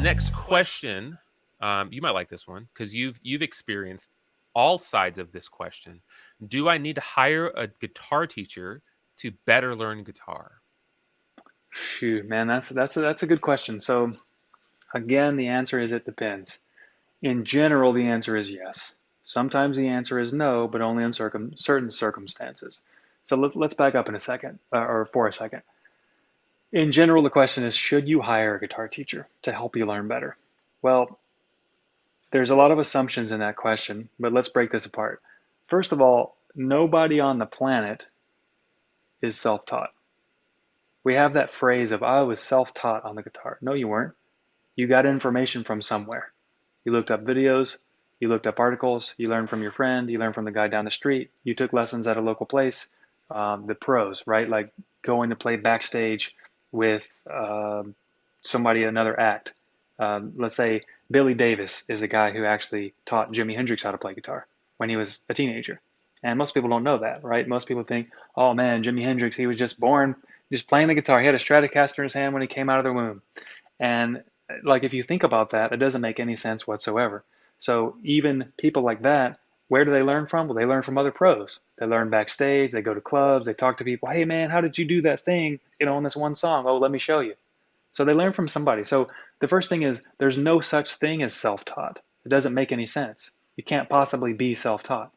next question, you might like this one because you've experienced all sides of this question. Do I need to hire a guitar teacher to better learn guitar? Shoot, man, that's a good question. So again, the answer is it depends. In general, the answer is yes. Sometimes the answer is no, but only in certain circumstances. So let's back up in a second, or for a second. In general, the question is, should you hire a guitar teacher to help you learn better? Well, there's a lot of assumptions in that question, but let's break this apart. First of all, nobody on the planet is self-taught. We have that phrase of, I was self-taught on the guitar. No, you weren't. You got information from somewhere. You looked up videos, you looked up articles, you learned from your friend, you learned from the guy down the street, you took lessons at a local place, the pros, right? Like going to play backstage with somebody, another act. Let's say Billy Davis is the guy who actually taught Jimi Hendrix how to play guitar when he was a teenager. And most people don't know that, right? Most people think, oh man, Jimi Hendrix, he was just born just playing the guitar. He had a Stratocaster in his hand when he came out of the womb. And like if you think about that, it doesn't make any sense whatsoever. So even people like that, where do they learn from? Well, they learn from other pros. They learn backstage, they go to clubs, they talk to people. Hey man, how did you do that thing, on this one song? Oh, let me show you. So they learn from somebody. So the first thing is there's no such thing as self-taught. It doesn't make any sense. You can't possibly be self-taught.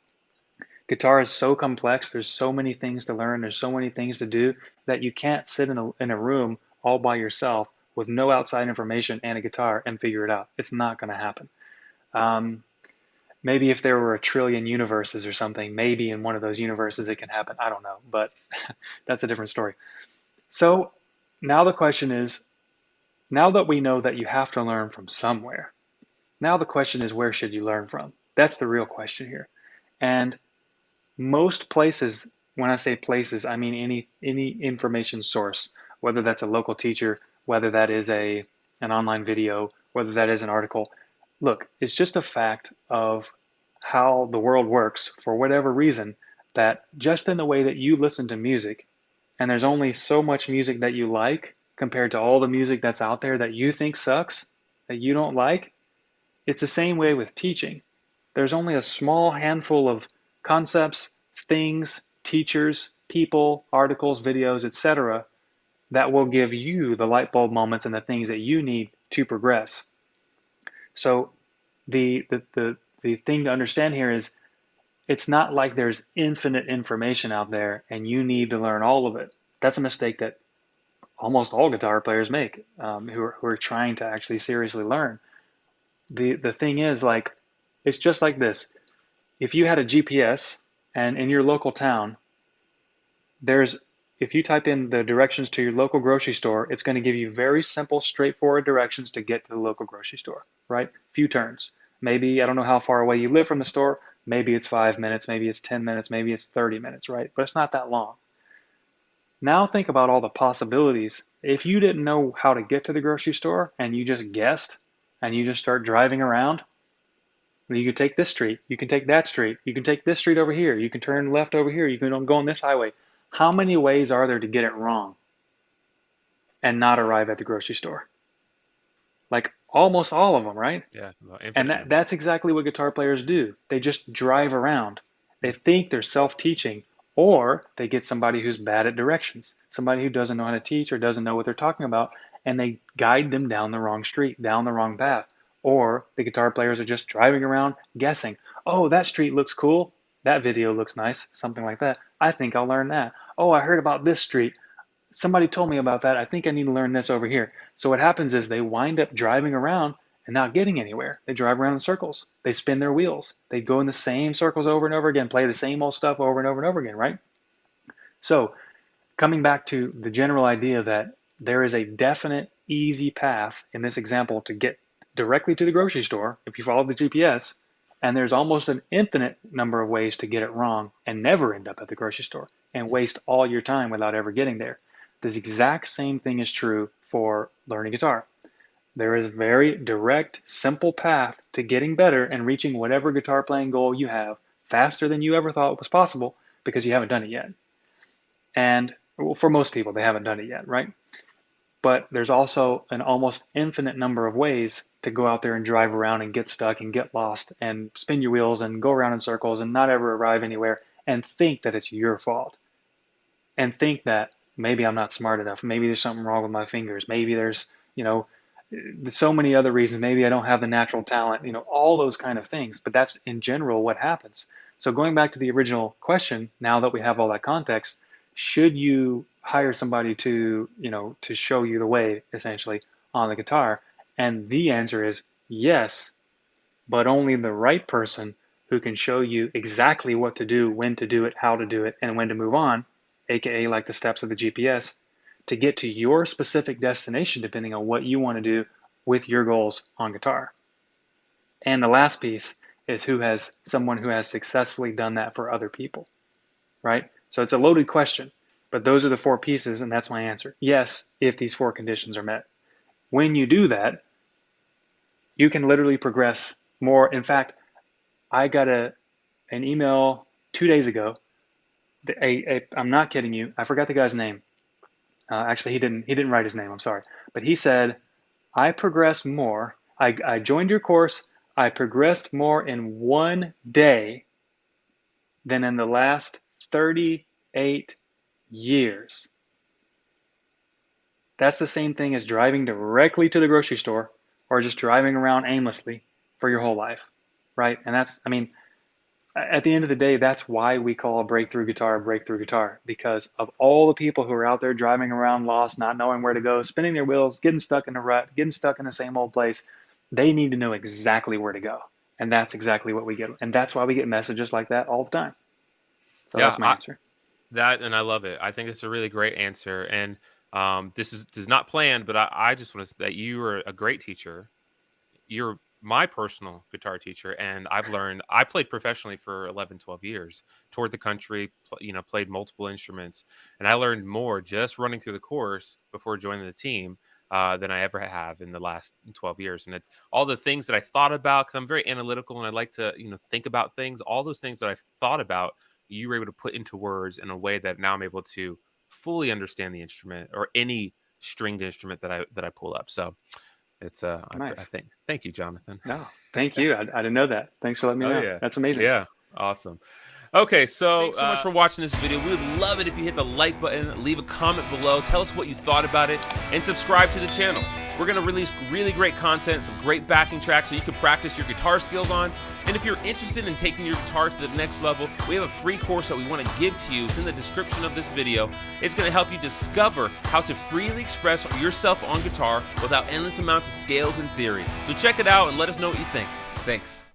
Guitar is so complex. There's so many things to learn. There's so many things to do that you can't sit in a room all by yourself with no outside information and a guitar and figure it out. It's not going to happen. Um, Maybe if there were a trillion universes or something, maybe in one of those universes it can happen. I don't know, but that's a different story. So now the question is, now that we know that you have to learn from somewhere, now the question is, where should you learn from? That's the real question here. And most places, when I say places, I mean any information source, whether that's a local teacher, whether that is an online video, whether that is an article. Look, it's just a fact of how the world works for whatever reason that just in the way that you listen to music, and there's only so much music that you like compared to all the music that's out there that you think sucks, that you don't like, it's the same way with teaching. There's only a small handful of concepts, things, teachers, people, articles, videos, etc., that will give you the light bulb moments and the things that you need to progress. So the thing to understand here is it's not like there's infinite information out there and you need to learn all of it. That's a mistake that almost all guitar players make, who are trying to actually seriously learn. The thing is, like, it's just like this. If you had a GPS and in your local town, there's if you type in the directions to your local grocery store, it's going to give you very simple, straightforward directions to get to the local grocery store, right? Few turns. Maybe, I don't know how far away you live from the store. Maybe it's 5 minutes, maybe it's 10 minutes, maybe it's 30 minutes, right? But it's not that long. Now think about all the possibilities. If you didn't know how to get to the grocery store and you just guessed and you just start driving around, you could take this street, you can take that street, you can take this street over here, you can turn left over here, you can go on this highway. How many ways are there to get it wrong and not arrive at the grocery store? Like almost all of them, right? Yeah, well, And infinite number. that's exactly what guitar players do. They just drive around. They think they're self-teaching, or they get somebody who's bad at directions, somebody who doesn't know how to teach or doesn't know what they're talking about, and they guide them down the wrong street, down the wrong path. Or the guitar players are just driving around guessing, oh, that street looks cool. That video looks nice, something like that. I think I'll learn that. Oh, I heard about this street. Somebody told me about that. I think I need to learn this over here. So what happens is they wind up driving around and not getting anywhere. They drive around in circles. They spin their wheels. They go in the same circles over and over again, play the same old stuff over and over and over again, right? So coming back to the general idea that there is a definite easy path in this example to get directly to the grocery store if you follow the GPS, and there's almost an infinite number of ways to get it wrong and never end up at the grocery store and waste all your time without ever getting there. This exact same thing is true for learning guitar. There is a very direct, simple path to getting better and reaching whatever guitar playing goal you have faster than you ever thought was possible because you haven't done it yet. And well, for most people, they haven't done it yet, right? but there's also an almost infinite number of ways to go out there and drive around and get stuck and get lost and spin your wheels and go around in circles and not ever arrive anywhere and think that it's your fault and think that maybe I'm not smart enough. Maybe there's something wrong with my fingers. Maybe there's, so many other reasons. Maybe I don't have the natural talent, all those kind of things. But that's in general what happens. So going back to the original question, now that we have all that context, should you hire somebody to, to show you the way essentially on the guitar? And the answer is yes, but only the right person who can show you exactly what to do, when to do it, how to do it, and when to move on, aka like the steps of the GPS, to get to your specific destination depending on what you want to do with your goals on guitar. And the last piece is someone who has successfully done that for other people, right? So it's a loaded question, but those are the 4 pieces, and that's my answer. Yes, if these 4 conditions are met. When you do that, you can literally progress more. In fact, I got an email 2 days ago. I'm not kidding you. I forgot the guy's name. Actually, he didn't write his name. I'm sorry, but he said, "I progressed more. I joined your course. I progressed more in 1 day than in the last 38 years." That's the same thing as driving directly to the grocery store or just driving around aimlessly for your whole life, right? And at the end of the day, that's why we call a breakthrough guitar, because of all the people who are out there driving around lost, not knowing where to go, spinning their wheels, getting stuck in a rut, getting stuck in the same old place. They need to know exactly where to go. And that's exactly what we get. And that's why we get messages like that all the time. So Yeah, that's my answer. and I love it. I think it's a really great answer. And this is not planned, but I just want to say that you are a great teacher. You're my personal guitar teacher, and I played professionally for 11, 12 years, toured the country, played multiple instruments, and I learned more just running through the course before joining the team than I ever have in the last 12 years. And all the things that I thought about, because I'm very analytical and I like to think about things, all those things that I've thought about, you were able to put into words in a way that now I'm able to fully understand the instrument or any stringed instrument that I pull up. So it's I Nice. think thank you, Jonathan. No, thank you. I didn't know that. Thanks for letting me Oh know. yeah, That's amazing. yeah, awesome. Okay, so thanks so much for watching this video. We would love it if you hit the like button, leave a comment below, tell us what you thought about it, and subscribe to the channel. We're going to release really great content, some great backing tracks so you can practice your guitar skills on. And if you're interested in taking your guitar to the next level, we have a free course that we want to give to you. It's in the description of this video. It's going to help you discover how to freely express yourself on guitar without endless amounts of scales and theory. So check it out and let us know what you think. Thanks.